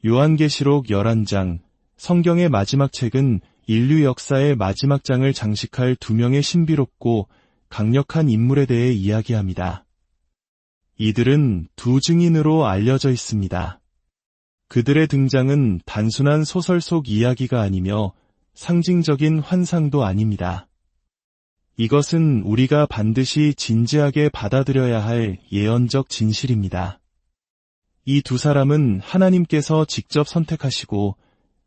요한계시록 11장, 성경의 마지막 책은 인류 역사의 마지막 장을 장식할 두 명의 신비롭고 강력한 인물에 대해 이야기합니다. 이들은 두 증인으로 알려져 있습니다. 그들의 등장은 단순한 소설 속 이야기가 아니며 상징적인 환상도 아닙니다. 이것은 우리가 반드시 진지하게 받아들여야 할 예언적 진실입니다. 이 두 사람은 하나님께서 직접 선택하시고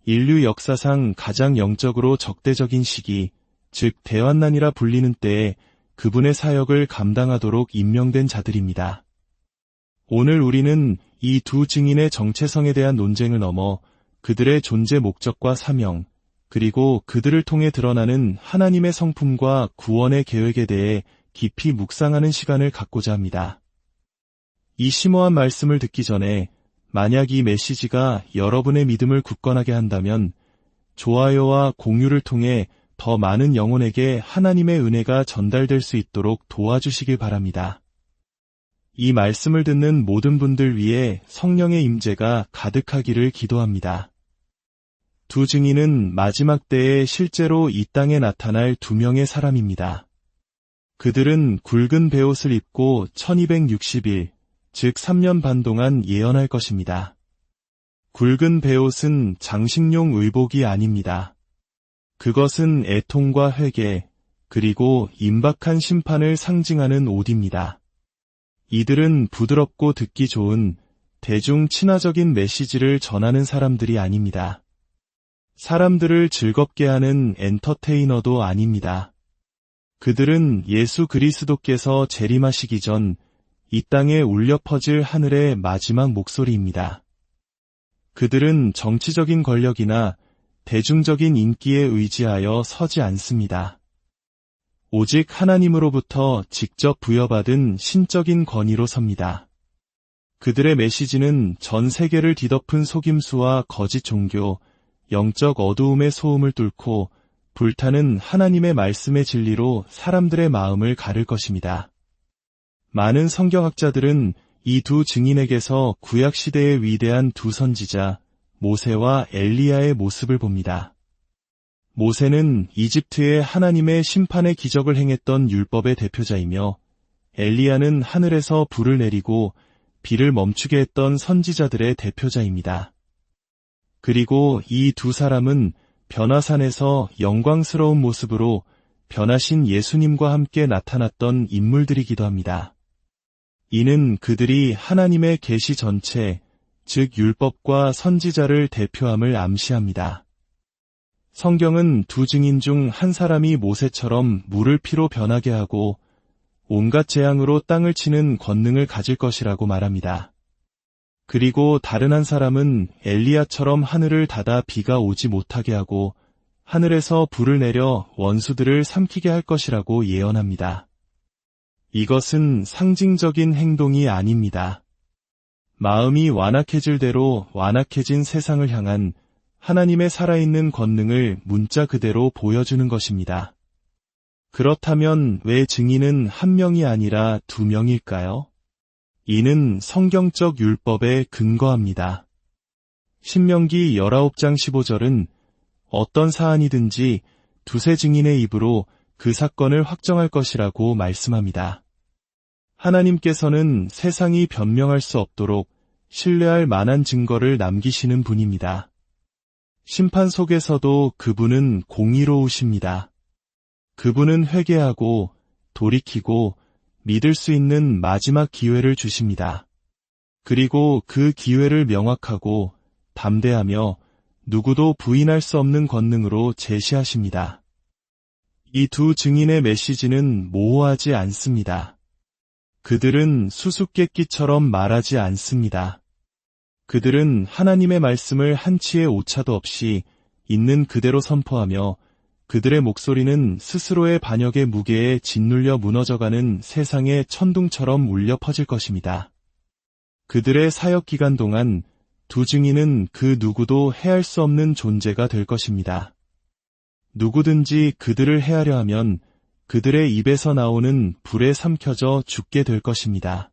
인류 역사상 가장 영적으로 적대적인 시기, 즉 대환난이라 불리는 때에 그분의 사역을 감당하도록 임명된 자들입니다. 오늘 우리는 이 두 증인의 정체성에 대한 논쟁을 넘어 그들의 존재 목적과 사명, 그리고 그들을 통해 드러나는 하나님의 성품과 구원의 계획에 대해 깊이 묵상하는 시간을 갖고자 합니다. 이 심오한 말씀을 듣기 전에 만약 이 메시지가 여러분의 믿음을 굳건하게 한다면 좋아요와 공유를 통해 더 많은 영혼에게 하나님의 은혜가 전달될 수 있도록 도와주시길 바랍니다. 이 말씀을 듣는 모든 분들 위해 성령의 임재가 가득하기를 기도합니다. 두 증인은 마지막 때에 실제로 이 땅에 나타날 두 명의 사람입니다. 그들은 굵은 베옷을 입고 1260일, 즉 3년 반 동안 예언할 것입니다. 굵은 베옷은 장식용 의복이 아닙니다. 그것은 애통과 회개, 그리고 임박한 심판을 상징하는 옷입니다. 이들은 부드럽고 듣기 좋은 대중 친화적인 메시지를 전하는 사람들이 아닙니다. 사람들을 즐겁게 하는 엔터테이너도 아닙니다. 그들은 예수 그리스도께서 재림하시기 전 이 땅에 울려 퍼질 하늘의 마지막 목소리입니다. 그들은 정치적인 권력이나 대중적인 인기에 의지하여 서지 않습니다. 오직 하나님으로부터 직접 부여받은 신적인 권위로 섭니다. 그들의 메시지는 전 세계를 뒤덮은 속임수와 거짓 종교, 영적 어두움의 소음을 뚫고 불타는 하나님의 말씀의 진리로 사람들의 마음을 가를 것입니다. 많은 성경학자들은 이 두 증인에게서 구약시대의 위대한 두 선지자, 모세와 엘리야의 모습을 봅니다. 모세는 이집트에 하나님의 심판의 기적을 행했던 율법의 대표자이며 엘리야는 하늘에서 불을 내리고 비를 멈추게 했던 선지자들의 대표자입니다. 그리고 이 두 사람은 변화산에서 영광스러운 모습으로 변하신 예수님과 함께 나타났던 인물들이기도 합니다. 이는 그들이 하나님의 계시 전체, 즉 율법과 선지자를 대표함을 암시합니다. 성경은 두 증인 중 한 사람이 모세처럼 물을 피로 변하게 하고 온갖 재앙으로 땅을 치는 권능을 가질 것이라고 말합니다. 그리고 다른 한 사람은 엘리야처럼 하늘을 닫아 비가 오지 못하게 하고 하늘에서 불을 내려 원수들을 삼키게 할 것이라고 예언합니다. 이것은 상징적인 행동이 아닙니다. 마음이 완악해질 대로 완악해진 세상을 향한 하나님의 살아있는 권능을 문자 그대로 보여주는 것입니다. 그렇다면 왜 증인은 한 명이 아니라 두 명일까요? 이는 성경적 율법에 근거합니다. 신명기 19장 15절은 어떤 사안이든지 두세 증인의 입으로 그 사건을 확정할 것이라고 말씀합니다. 하나님께서는 세상이 변명할 수 없도록 신뢰할 만한 증거를 남기시는 분입니다. 심판 속에서도 그분은 공의로우십니다. 그분은 회개하고 돌이키고 믿을 수 있는 마지막 기회를 주십니다. 그리고 그 기회를 명확하고 담대하며 누구도 부인할 수 없는 권능으로 제시하십니다. 이 두 증인의 메시지는 모호하지 않습니다. 그들은 수수께끼처럼 말하지 않습니다. 그들은 하나님의 말씀을 한치의 오차도 없이 있는 그대로 선포하며 그들의 목소리는 스스로의 반역의 무게에 짓눌려 무너져가는 세상의 천둥처럼 울려 퍼질 것입니다. 그들의 사역 기간 동안 두 증인은 그 누구도 해할 수 없는 존재가 될 것입니다. 누구든지 그들을 해하려 하면 그들의 입에서 나오는 불에 삼켜져 죽게 될 것입니다.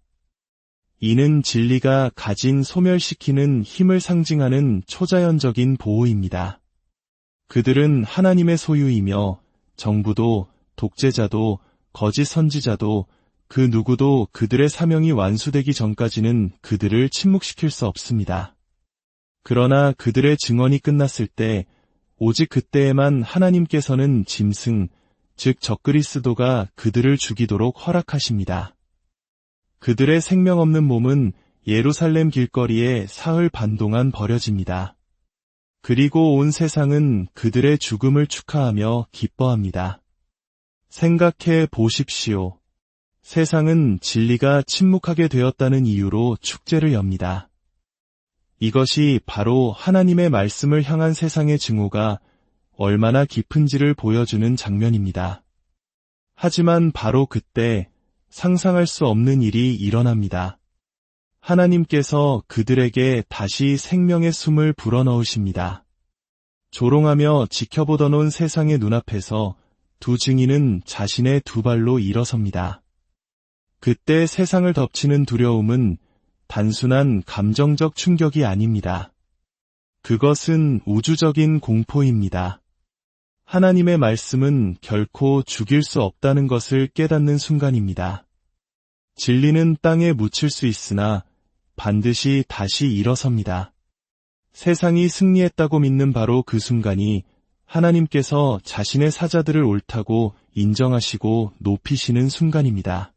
이는 진리가 가진 소멸시키는 힘을 상징하는 초자연적인 보호입니다. 그들은 하나님의 소유이며 정부도, 독재자도, 거짓 선지자도 그 누구도 그들의 사명이 완수되기 전까지는 그들을 침묵시킬 수 없습니다. 그러나 그들의 증언이 끝났을 때 오직 그때에만 하나님께서는 짐승, 즉 적그리스도가 그들을 죽이도록 허락하십니다. 그들의 생명 없는 몸은 예루살렘 길거리에 사흘 반 동안 버려집니다. 그리고 온 세상은 그들의 죽음을 축하하며 기뻐합니다. 생각해 보십시오. 세상은 진리가 침묵하게 되었다는 이유로 축제를 엽니다. 이것이 바로 하나님의 말씀을 향한 세상의 증오가 얼마나 깊은지를 보여주는 장면입니다. 하지만 바로 그때 상상할 수 없는 일이 일어납니다. 하나님께서 그들에게 다시 생명의 숨을 불어넣으십니다. 조롱하며 지켜보던 온 세상의 눈앞에서 두 증인은 자신의 두 발로 일어섭니다. 그때 세상을 덮치는 두려움은 단순한 감정적 충격이 아닙니다. 그것은 우주적인 공포입니다. 하나님의 말씀은 결코 죽일 수 없다는 것을 깨닫는 순간입니다. 진리는 땅에 묻힐 수 있으나 반드시 다시 일어섭니다. 세상이 승리했다고 믿는 바로 그 순간이 하나님께서 자신의 사자들을 옳다고 인정하시고 높이시는 순간입니다.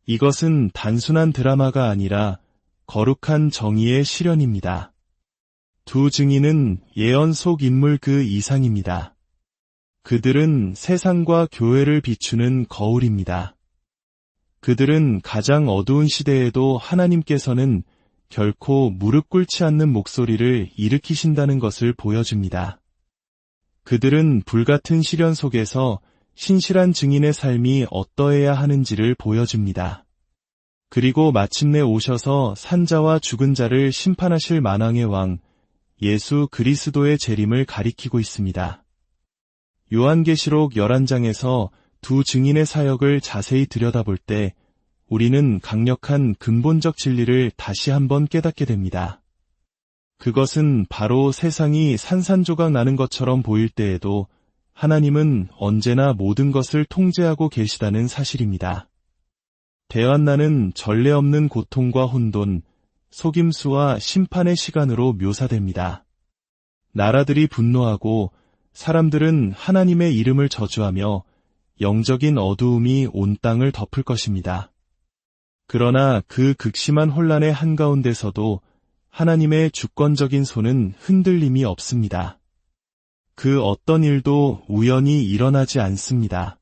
이것은 단순한 드라마가 아니라 거룩한 정의의 실현입니다. 두 증인은 예언 속 인물 그 이상입니다. 그들은 세상과 교회를 비추는 거울입니다. 그들은 가장 어두운 시대에도 하나님께서는 결코 무릎 꿇지 않는 목소리를 일으키신다는 것을 보여줍니다. 그들은 불같은 시련 속에서 신실한 증인의 삶이 어떠해야 하는지를 보여줍니다. 그리고 마침내 오셔서 산자와 죽은 자를 심판하실 만왕의 왕, 예수 그리스도의 재림을 가리키고 있습니다. 요한계시록 11장에서 두 증인의 사역을 자세히 들여다볼 때 우리는 강력한 근본적 진리를 다시 한번 깨닫게 됩니다. 그것은 바로 세상이 산산조각 나는 것처럼 보일 때에도 하나님은 언제나 모든 것을 통제하고 계시다는 사실입니다. 대환난은 전례 없는 고통과 혼돈, 속임수와 심판의 시간으로 묘사됩니다. 나라들이 분노하고 사람들은 하나님의 이름을 저주하며 영적인 어두움이 온 땅을 덮을 것입니다. 그러나 그 극심한 혼란의 한가운데서도 하나님의 주권적인 손은 흔들림이 없습니다. 그 어떤 일도 우연히 일어나지 않습니다.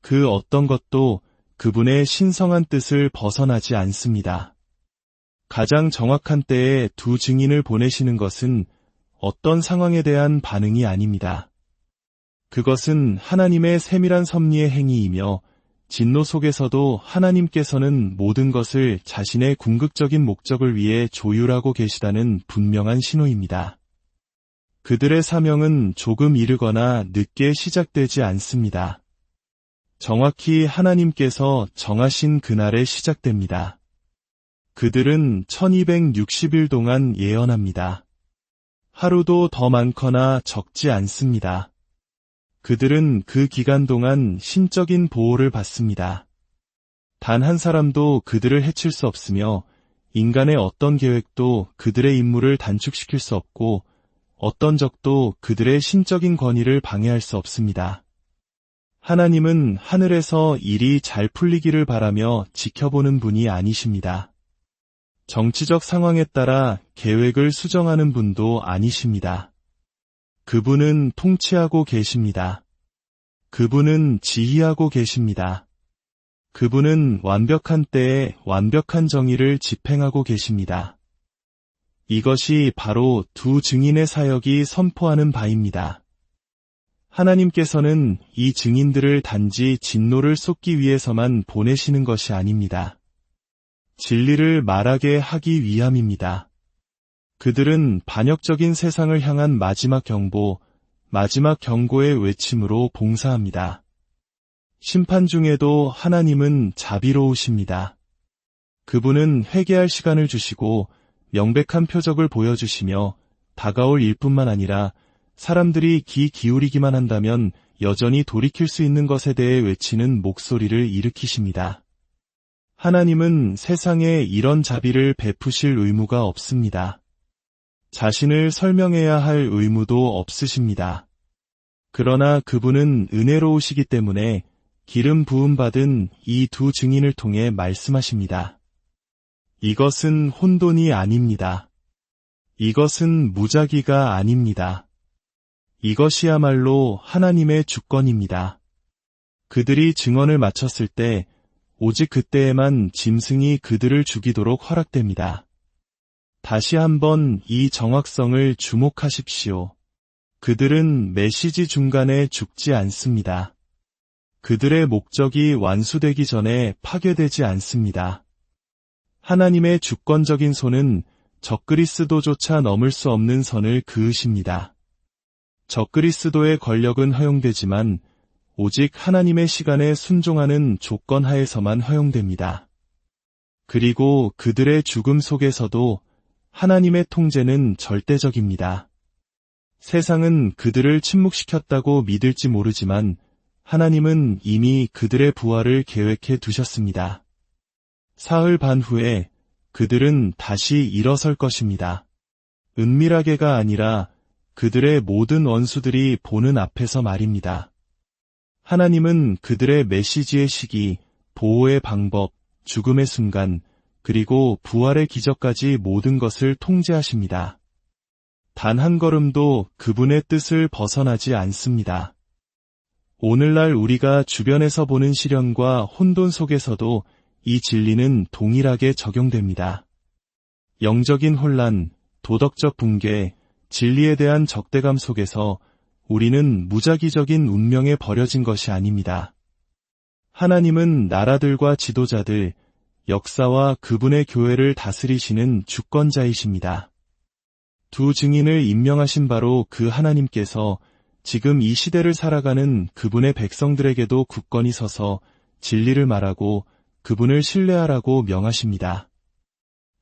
그 어떤 것도 그분의 신성한 뜻을 벗어나지 않습니다. 가장 정확한 때에 두 증인을 보내시는 것은 어떤 상황에 대한 반응이 아닙니다. 그것은 하나님의 세밀한 섭리의 행위이며 진노 속에서도 하나님께서는 모든 것을 자신의 궁극적인 목적을 위해 조율하고 계시다는 분명한 신호입니다. 그들의 사명은 조금 이르거나 늦게 시작되지 않습니다. 정확히 하나님께서 정하신 그날에 시작됩니다. 그들은 1260일 동안 예언합니다. 하루도 더 많거나 적지 않습니다. 그들은 그 기간 동안 신적인 보호를 받습니다. 단 한 사람도 그들을 해칠 수 없으며 인간의 어떤 계획도 그들의 임무를 단축시킬 수 없고 어떤 적도 그들의 신적인 권위를 방해할 수 없습니다. 하나님은 하늘에서 일이 잘 풀리기를 바라며 지켜보는 분이 아니십니다. 정치적 상황에 따라 계획을 수정하는 분도 아니십니다. 그분은 통치하고 계십니다. 그분은 지휘하고 계십니다. 그분은 완벽한 때에 완벽한 정의를 집행하고 계십니다. 이것이 바로 두 증인의 사역이 선포하는 바입니다. 하나님께서는 이 증인들을 단지 진노를 쏟기 위해서만 보내시는 것이 아닙니다. 진리를 말하게 하기 위함입니다. 그들은 반역적인 세상을 향한 마지막 경보, 마지막 경고의 외침으로 봉사합니다. 심판 중에도 하나님은 자비로우십니다. 그분은 회개할 시간을 주시고 명백한 표적을 보여주시며 다가올 일뿐만 아니라 사람들이 귀 기울이기만 한다면 여전히 돌이킬 수 있는 것에 대해 외치는 목소리를 일으키십니다. 하나님은 세상에 이런 자비를 베푸실 의무가 없습니다. 자신을 설명해야 할 의무도 없으십니다. 그러나 그분은 은혜로우시기 때문에 기름 부음 받은 이 두 증인을 통해 말씀하십니다. 이것은 혼돈이 아닙니다. 이것은 무작위가 아닙니다. 이것이야말로 하나님의 주권입니다. 그들이 증언을 마쳤을 때 오직 그때에만 짐승이 그들을 죽이도록 허락됩니다. 다시 한번 이 정확성을 주목하십시오. 그들은 메시지 중간에 죽지 않습니다. 그들의 목적이 완수되기 전에 파괴되지 않습니다. 하나님의 주권적인 손은 적그리스도조차 넘을 수 없는 선을 그으십니다. 적그리스도의 권력은 허용되지만 오직 하나님의 시간에 순종하는 조건 하에서만 허용됩니다. 그리고 그들의 죽음 속에서도 하나님의 통제는 절대적입니다. 세상은 그들을 침묵시켰다고 믿을지 모르지만 하나님은 이미 그들의 부활을 계획해 두셨습니다. 사흘 반 후에 그들은 다시 일어설 것입니다. 은밀하게가 아니라 그들의 모든 원수들이 보는 앞에서 말입니다. 하나님은 그들의 메시지의 시기, 보호의 방법, 죽음의 순간, 그리고 부활의 기적까지 모든 것을 통제하십니다. 단 한 걸음도 그분의 뜻을 벗어나지 않습니다. 오늘날 우리가 주변에서 보는 시련과 혼돈 속에서도 이 진리는 동일하게 적용됩니다. 영적인 혼란, 도덕적 붕괴, 진리에 대한 적대감 속에서 우리는 무작위적인 운명에 버려진 것이 아닙니다. 하나님은 나라들과 지도자들, 역사와 그분의 교회를 다스리시는 주권자이십니다. 두 증인을 임명하신 바로 그 하나님께서 지금 이 시대를 살아가는 그분의 백성들에게도 굳건히 서서 진리를 말하고 그분을 신뢰하라고 명하십니다.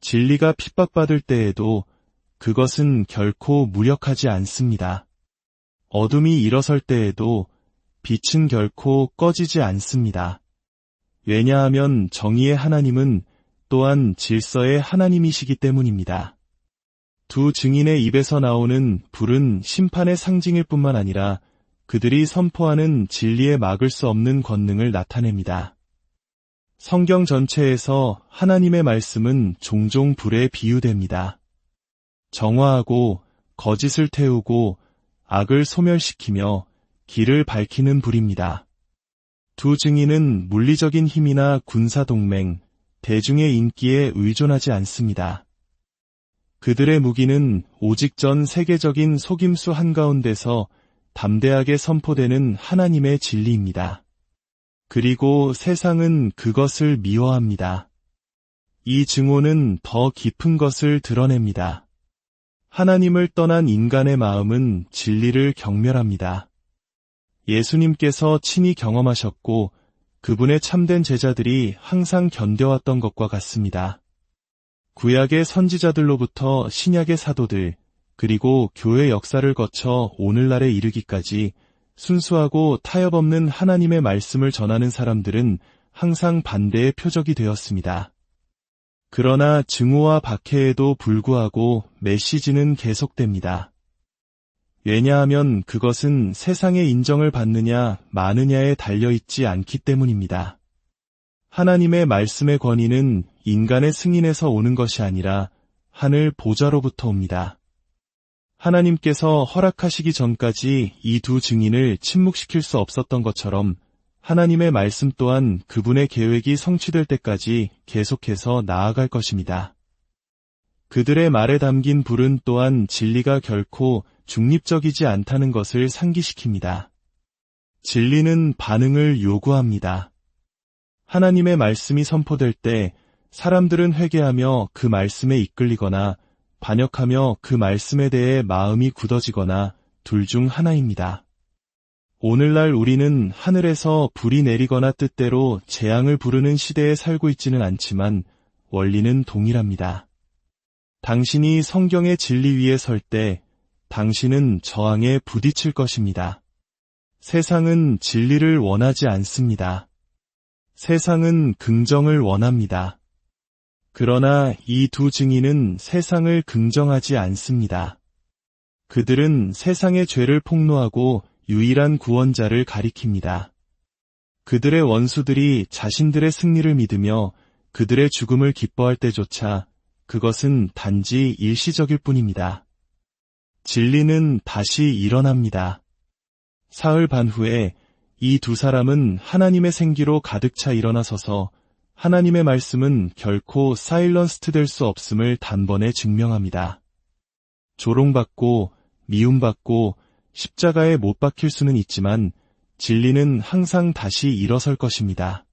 진리가 핍박받을 때에도 그것은 결코 무력하지 않습니다. 어둠이 일어설 때에도 빛은 결코 꺼지지 않습니다. 왜냐하면 정의의 하나님은 또한 질서의 하나님이시기 때문입니다. 두 증인의 입에서 나오는 불은 심판의 상징일 뿐만 아니라 그들이 선포하는 진리에 막을 수 없는 권능을 나타냅니다. 성경 전체에서 하나님의 말씀은 종종 불에 비유됩니다. 정화하고 거짓을 태우고 악을 소멸시키며 길을 밝히는 불입니다. 두 증인은 물리적인 힘이나 군사동맹, 대중의 인기에 의존하지 않습니다. 그들의 무기는 오직 전 세계적인 속임수 한가운데서 담대하게 선포되는 하나님의 진리입니다. 그리고 세상은 그것을 미워합니다. 이 증오는 더 깊은 것을 드러냅니다. 하나님을 떠난 인간의 마음은 진리를 경멸합니다. 예수님께서 친히 경험하셨고 그분의 참된 제자들이 항상 견뎌왔던 것과 같습니다. 구약의 선지자들로부터 신약의 사도들, 그리고 교회 역사를 거쳐 오늘날에 이르기까지 순수하고 타협 없는 하나님의 말씀을 전하는 사람들은 항상 반대의 표적이 되었습니다. 그러나 증오와 박해에도 불구하고 메시지는 계속됩니다. 왜냐하면 그것은 세상의 인정을 받느냐 마느냐에 달려있지 않기 때문입니다. 하나님의 말씀의 권위는 인간의 승인에서 오는 것이 아니라 하늘 보좌로부터 옵니다. 하나님께서 허락하시기 전까지 이 두 증인을 침묵시킬 수 없었던 것처럼 하나님의 말씀 또한 그분의 계획이 성취될 때까지 계속해서 나아갈 것입니다. 그들의 말에 담긴 불은 또한 진리가 결코 중립적이지 않다는 것을 상기시킵니다. 진리는 반응을 요구합니다. 하나님의 말씀이 선포될 때 사람들은 회개하며 그 말씀에 이끌리거나 반역하며 그 말씀에 대해 마음이 굳어지거나 둘 중 하나입니다. 오늘날 우리는 하늘에서 불이 내리거나 뜻대로 재앙을 부르는 시대에 살고 있지는 않지만 원리는 동일합니다. 당신이 성경의 진리 위에 설 때 당신은 저항에 부딪힐 것입니다. 세상은 진리를 원하지 않습니다. 세상은 긍정을 원합니다. 그러나 이 두 증인은 세상을 긍정하지 않습니다. 그들은 세상의 죄를 폭로하고 유일한 구원자를 가리킵니다. 그들의 원수들이 자신들의 승리를 믿으며 그들의 죽음을 기뻐할 때조차 그것은 단지 일시적일 뿐입니다. 진리는 다시 일어납니다. 사흘 반 후에 이 두 사람은 하나님의 생기로 가득 차 일어나서서 하나님의 말씀은 결코 사일런스트 될 수 없음을 단번에 증명합니다. 조롱받고 미움받고 십자가에 못 박힐 수는 있지만 진리는 항상 다시 일어설 것입니다.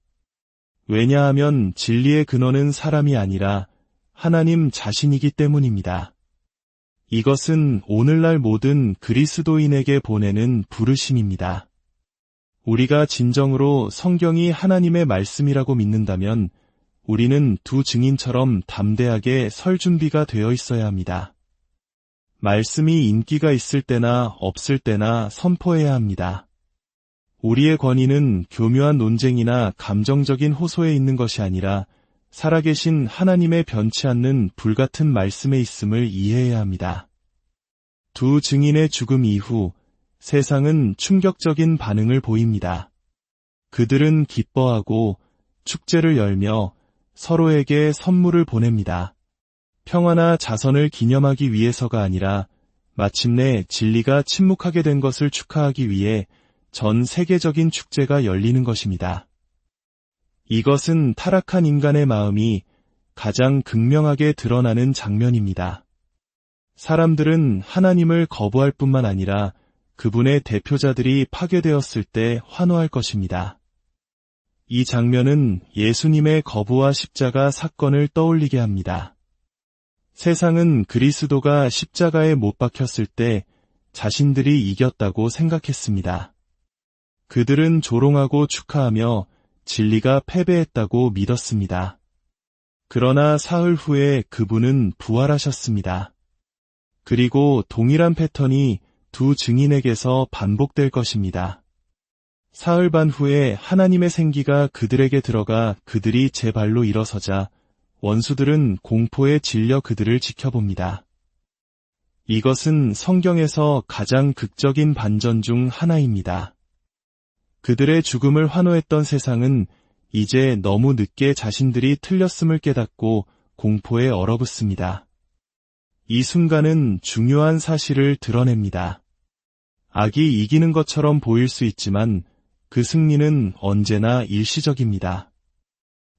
왜냐하면 진리의 근원은 사람이 아니라 하나님 자신이기 때문입니다. 이것은 오늘날 모든 그리스도인에게 보내는 부르심입니다. 우리가 진정으로 성경이 하나님의 말씀이라고 믿는다면 우리는 두 증인처럼 담대하게 설 준비가 되어 있어야 합니다. 말씀이 인기가 있을 때나 없을 때나 선포해야 합니다. 우리의 권위는 교묘한 논쟁이나 감정적인 호소에 있는 것이 아니라 살아계신 하나님의 변치 않는 불같은 말씀에 있음을 이해해야 합니다. 두 증인의 죽음 이후 세상은 충격적인 반응을 보입니다. 그들은 기뻐하고 축제를 열며 서로에게 선물을 보냅니다. 평화나 자선을 기념하기 위해서가 아니라 마침내 진리가 침묵하게 된 것을 축하하기 위해 전 세계적인 축제가 열리는 것입니다. 이것은 타락한 인간의 마음이 가장 극명하게 드러나는 장면입니다. 사람들은 하나님을 거부할 뿐만 아니라 그분의 대표자들이 파괴되었을 때 환호할 것입니다. 이 장면은 예수님의 거부와 십자가 사건을 떠올리게 합니다. 세상은 그리스도가 십자가에 못 박혔을 때 자신들이 이겼다고 생각했습니다. 그들은 조롱하고 축하하며 진리가 패배했다고 믿었습니다. 그러나 사흘 후에 그분은 부활하셨습니다. 그리고 동일한 패턴이 두 증인에게서 반복될 것입니다. 사흘 반 후에 하나님의 생기가 그들에게 들어가 그들이 제 발로 일어서자 원수들은 공포에 질려 그들을 지켜봅니다. 이것은 성경에서 가장 극적인 반전 중 하나입니다. 그들의 죽음을 환호했던 세상은 이제 너무 늦게 자신들이 틀렸음을 깨닫고 공포에 얼어붙습니다. 이 순간은 중요한 사실을 드러냅니다. 악이 이기는 것처럼 보일 수 있지만 그 승리는 언제나 일시적입니다.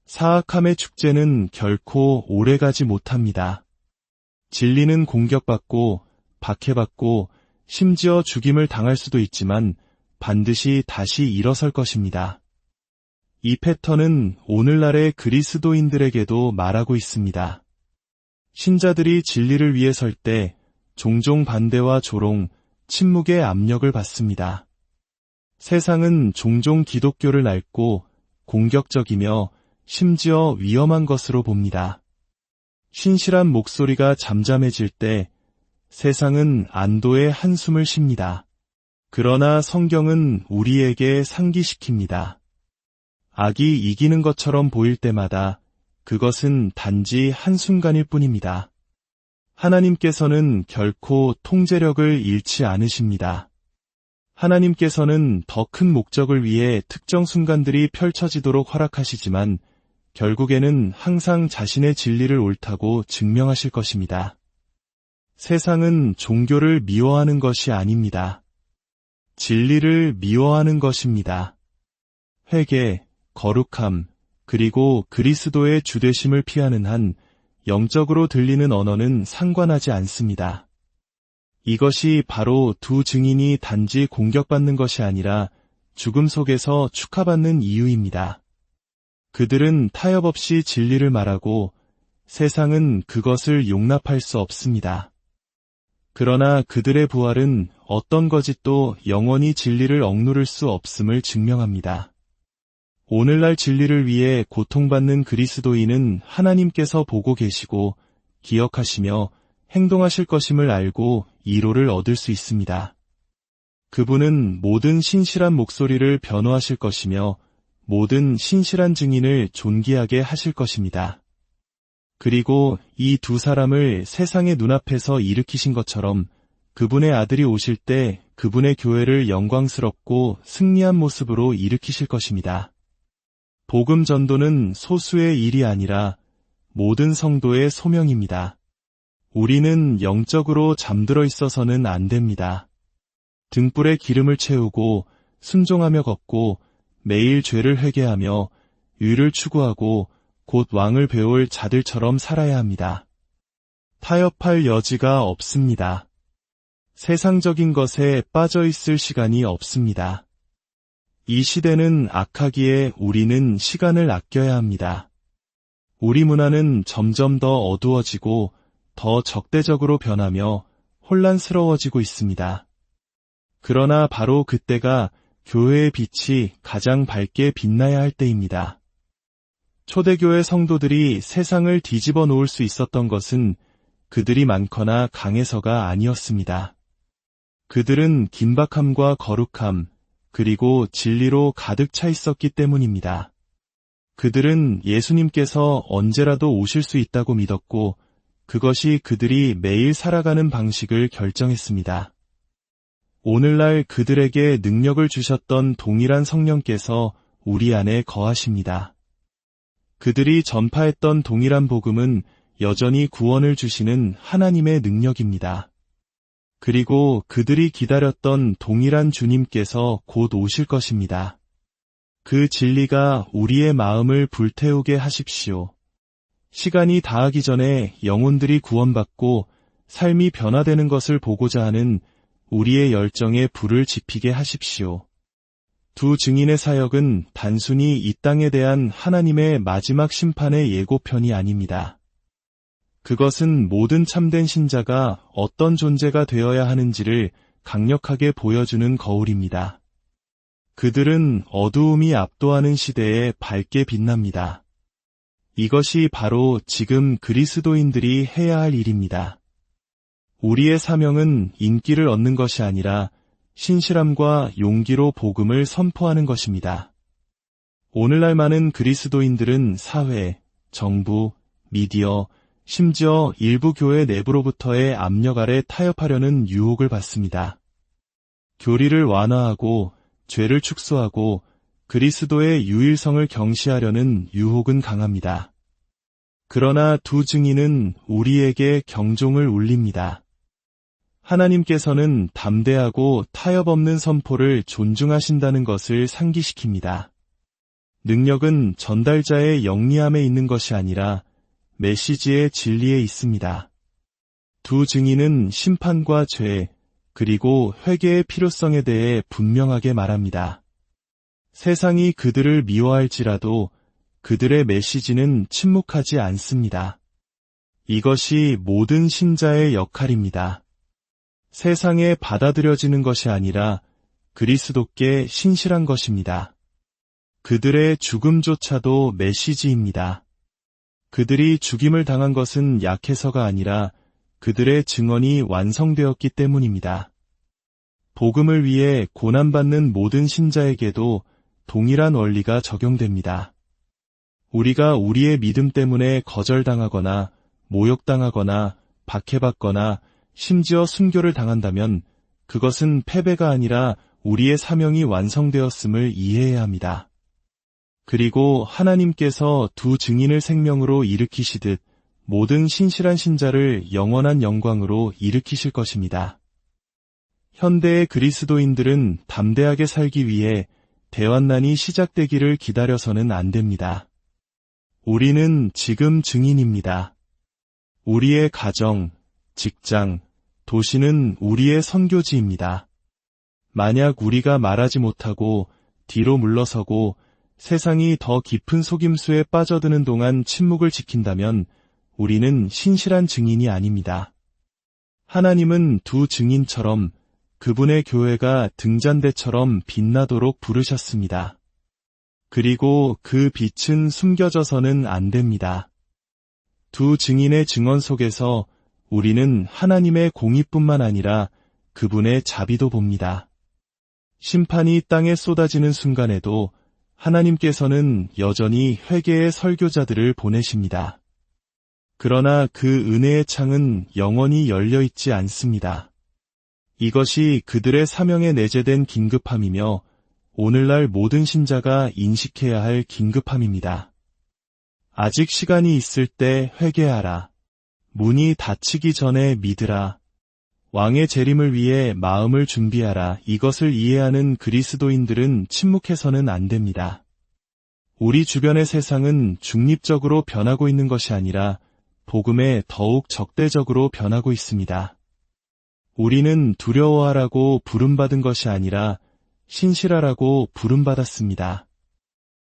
사악함의 축제는 결코 오래가지 못합니다. 진리는 공격받고 박해받고 심지어 죽임을 당할 수도 있지만 반드시 다시 일어설 것입니다. 이 패턴은 오늘날의 그리스도인들에게도 말하고 있습니다. 신자들이 진리를 위해 설 때 종종 반대와 조롱, 침묵의 압력을 받습니다. 세상은 종종 기독교를 낡고 공격적이며 심지어 위험한 것으로 봅니다. 신실한 목소리가 잠잠해질 때 세상은 안도의 한숨을 쉽니다. 그러나 성경은 우리에게 상기시킵니다. 악이 이기는 것처럼 보일 때마다 그것은 단지 한순간일 뿐입니다. 하나님께서는 결코 통제력을 잃지 않으십니다. 하나님께서는 더 큰 목적을 위해 특정 순간들이 펼쳐지도록 허락하시지만 결국에는 항상 자신의 진리를 옳다고 증명하실 것입니다. 세상은 종교를 미워하는 것이 아닙니다. 진리를 미워하는 것입니다. 회개, 거룩함, 그리고 그리스도의 주되심을 피하는 한 영적으로 들리는 언어는 상관하지 않습니다. 이것이 바로 두 증인이 단지 공격받는 것이 아니라 죽음 속에서 축하받는 이유입니다. 그들은 타협 없이 진리를 말하고 세상은 그것을 용납할 수 없습니다. 그러나 그들의 부활은 어떤 거짓도 영원히 진리를 억누를 수 없음을 증명합니다. 오늘날 진리를 위해 고통받는 그리스도인은 하나님께서 보고 계시고 기억하시며 행동하실 것임을 알고 이로를 얻을 수 있습니다. 그분은 모든 신실한 목소리를 변호하실 것이며 모든 신실한 증인을 존귀하게 하실 것입니다. 그리고 이 두 사람을 세상의 눈앞에서 일으키신 것처럼 그분의 아들이 오실 때 그분의 교회를 영광스럽고 승리한 모습으로 일으키실 것입니다. 복음 전도는 소수의 일이 아니라 모든 성도의 소명입니다. 우리는 영적으로 잠들어 있어서는 안 됩니다. 등불에 기름을 채우고 순종하며 걷고 매일 죄를 회개하며 의를 추구하고 곧 왕을 배울 자들처럼 살아야 합니다. 타협할 여지가 없습니다. 세상적인 것에 빠져 있을 시간이 없습니다. 이 시대는 악하기에 우리는 시간을 아껴야 합니다. 우리 문화는 점점 더 어두워지고 더 적대적으로 변하며 혼란스러워지고 있습니다. 그러나 바로 그때가 교회의 빛이 가장 밝게 빛나야 할 때입니다. 초대교회 성도들이 세상을 뒤집어 놓을 수 있었던 것은 그들이 많거나 강해서가 아니었습니다. 그들은 긴박함과 거룩함, 그리고 진리로 가득 차 있었기 때문입니다. 그들은 예수님께서 언제라도 오실 수 있다고 믿었고 그것이 그들이 매일 살아가는 방식을 결정했습니다. 오늘날 그들에게 능력을 주셨던 동일한 성령께서 우리 안에 거하십니다. 그들이 전파했던 동일한 복음은 여전히 구원을 주시는 하나님의 능력입니다. 그리고 그들이 기다렸던 동일한 주님께서 곧 오실 것입니다. 그 진리가 우리의 마음을 불태우게 하십시오. 시간이 다하기 전에 영혼들이 구원받고 삶이 변화되는 것을 보고자 하는 우리의 열정에 불을 지피게 하십시오. 두 증인의 사역은 단순히 이 땅에 대한 하나님의 마지막 심판의 예고편이 아닙니다. 그것은 모든 참된 신자가 어떤 존재가 되어야 하는지를 강력하게 보여주는 거울입니다. 그들은 어두움이 압도하는 시대에 밝게 빛납니다. 이것이 바로 지금 그리스도인들이 해야 할 일입니다. 우리의 사명은 인기를 얻는 것이 아니라 신실함과 용기로 복음을 선포하는 것입니다. 오늘날 많은 그리스도인들은 사회, 정부, 미디어, 심지어 일부 교회 내부로부터의 압력 아래 타협하려는 유혹을 받습니다. 교리를 완화하고 죄를 축소하고 그리스도의 유일성을 경시하려는 유혹은 강합니다. 그러나 두 증인은 우리에게 경종을 울립니다. 하나님께서는 담대하고 타협 없는 선포를 존중하신다는 것을 상기시킵니다. 능력은 전달자의 영리함에 있는 것이 아니라 메시지의 진리에 있습니다. 두 증인은 심판과 죄, 그리고 회개의 필요성에 대해 분명하게 말합니다. 세상이 그들을 미워할지라도 그들의 메시지는 침묵하지 않습니다. 이것이 모든 신자의 역할입니다. 세상에 받아들여지는 것이 아니라 그리스도께 신실한 것입니다. 그들의 죽음조차도 메시지입니다. 그들이 죽임을 당한 것은 약해서가 아니라 그들의 증언이 완성되었기 때문입니다. 복음을 위해 고난받는 모든 신자에게도 동일한 원리가 적용됩니다. 우리가 우리의 믿음 때문에 거절당하거나 모욕당하거나 박해받거나 심지어 순교를 당한다면 그것은 패배가 아니라 우리의 사명이 완성되었음을 이해해야 합니다. 그리고 하나님께서 두 증인을 생명으로 일으키시듯 모든 신실한 신자를 영원한 영광으로 일으키실 것입니다. 현대의 그리스도인들은 담대하게 살기 위해 대환난이 시작되기를 기다려서는 안 됩니다. 우리는 지금 증인입니다. 우리의 가정, 직장, 도시는 우리의 선교지입니다. 만약 우리가 말하지 못하고 뒤로 물러서고 세상이 더 깊은 속임수에 빠져드는 동안 침묵을 지킨다면 우리는 신실한 증인이 아닙니다. 하나님은 두 증인처럼 그분의 교회가 등잔대처럼 빛나도록 부르셨습니다. 그리고 그 빛은 숨겨져서는 안 됩니다. 두 증인의 증언 속에서 우리는 하나님의 공의뿐만 아니라 그분의 자비도 봅니다. 심판이 땅에 쏟아지는 순간에도 하나님께서는 여전히 회개의 설교자들을 보내십니다. 그러나 그 은혜의 창은 영원히 열려 있지 않습니다. 이것이 그들의 사명에 내재된 긴급함이며 오늘날 모든 신자가 인식해야 할 긴급함입니다. 아직 시간이 있을 때 회개하라. 문이 닫히기 전에 믿으라. 왕의 재림을 위해 마음을 준비하라. 이것을 이해하는 그리스도인들은 침묵해서는 안 됩니다. 우리 주변의 세상은 중립적으로 변하고 있는 것이 아니라 복음에 더욱 적대적으로 변하고 있습니다. 우리는 두려워하라고 부름받은 것이 아니라 신실하라고 부름받았습니다.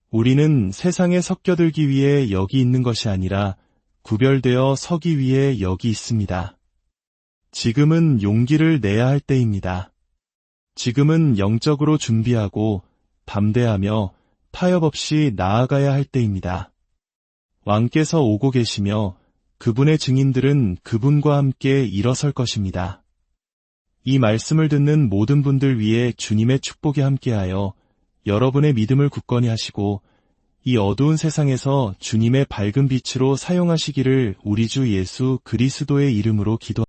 우리는 세상에 섞여들기 위해 여기 있는 것이 아니라 구별되어 서기 위해 여기 있습니다. 지금은 용기를 내야 할 때입니다. 지금은 영적으로 준비하고 담대하며 타협 없이 나아가야 할 때입니다. 왕께서 오고 계시며 그분의 증인들은 그분과 함께 일어설 것입니다. 이 말씀을 듣는 모든 분들 위해 주님의 축복이 함께하여 여러분의 믿음을 굳건히 하시고 이 어두운 세상에서 주님의 밝은 빛으로 사용하시기를 우리 주 예수 그리스도의 이름으로 기도합니다.